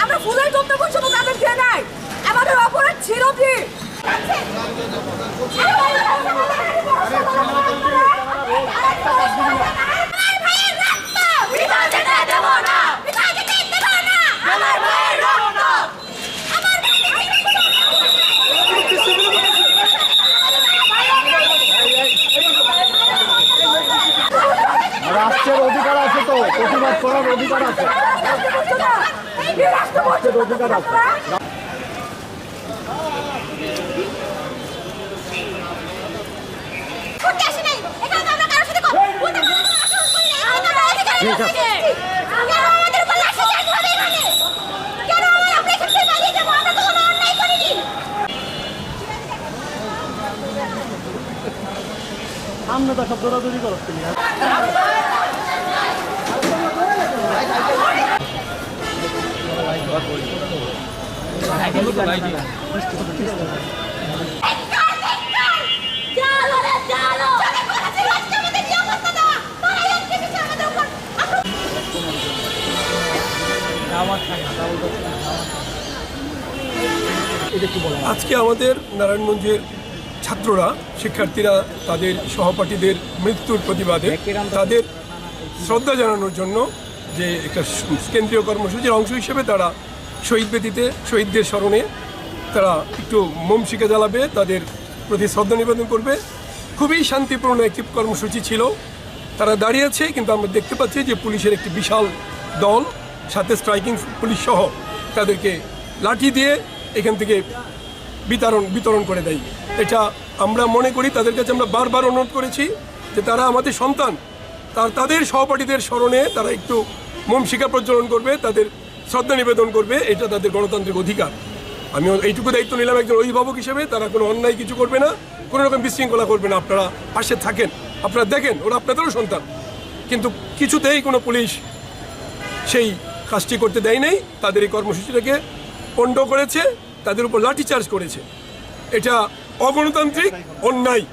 আমরা ফুলের যন্ত্র পর্যন্ত তাদের খেয়ে নাই। আমাদের অপরাধ ছিল কি? রাষ্ট্রের অধিকার আছে তো, প্রতিবাদ করার অধিকার আছে, রাষ্ট্রের অধিকার আছে। আমরা তো সব দৌড়াদৌড়ি করছি। আজকে আমাদের নারায়ণগঞ্জের ছাত্ররা, শিক্ষার্থীরা তাদের সহপাঠীদের মৃত্যুর প্রতিবাদে তাদের শ্রদ্ধা জানানোর জন্য যে একটা কেন্দ্রীয় কর্মসূচির অংশ হিসেবে তারা শহীদ বেদিতে শহীদদের স্মরণে তারা একটু মোম শিখা জ্বালাবে, তাদের প্রতি শ্রদ্ধা নিবেদন করবে। খুবই শান্তিপূর্ণ একটি কর্মসূচি ছিল। তারা দাঁড়িয়েছে, কিন্তু আমরা দেখতে পাচ্ছি যে পুলিশের একটি বিশাল দল, সাথে স্ট্রাইকিং পুলিশ সহ তাদেরকে লাঠি দিয়ে এখান থেকে বিতরণ করে দেয়। এটা আমরা মনে করি, তাদের কাছে আমরা বারবার অনুরোধ করেছি যে তারা আমাদের সন্তান, তাদের সহপাঠীদের স্মরণে তারা একটু মোম শিখা প্রজ্বলন করবে, তাদের শ্রদ্ধা নিবেদন করবে। এটা তাদের গণতান্ত্রিক অধিকার। আমি এইটুকু দায়িত্ব নিলাম একজন অভিভাবক হিসেবে। তারা কোনো অন্যায় কিছু করবে না, কোনো রকম বিশৃঙ্খলা করবে না। আপনারা পাশে থাকেন, আপনারা দেখেন, ওরা আপনাদেরও সন্তান। কিন্তু কিছুতেই কোনো পুলিশ সেই কাজটি করতে দেয় নাই। তাদের এই কর্মসূচিটাকে পণ্ড করেছে, তাদের উপর লাঠিচার্জ করেছে। এটা অগণতান্ত্রিক, অন্যায়।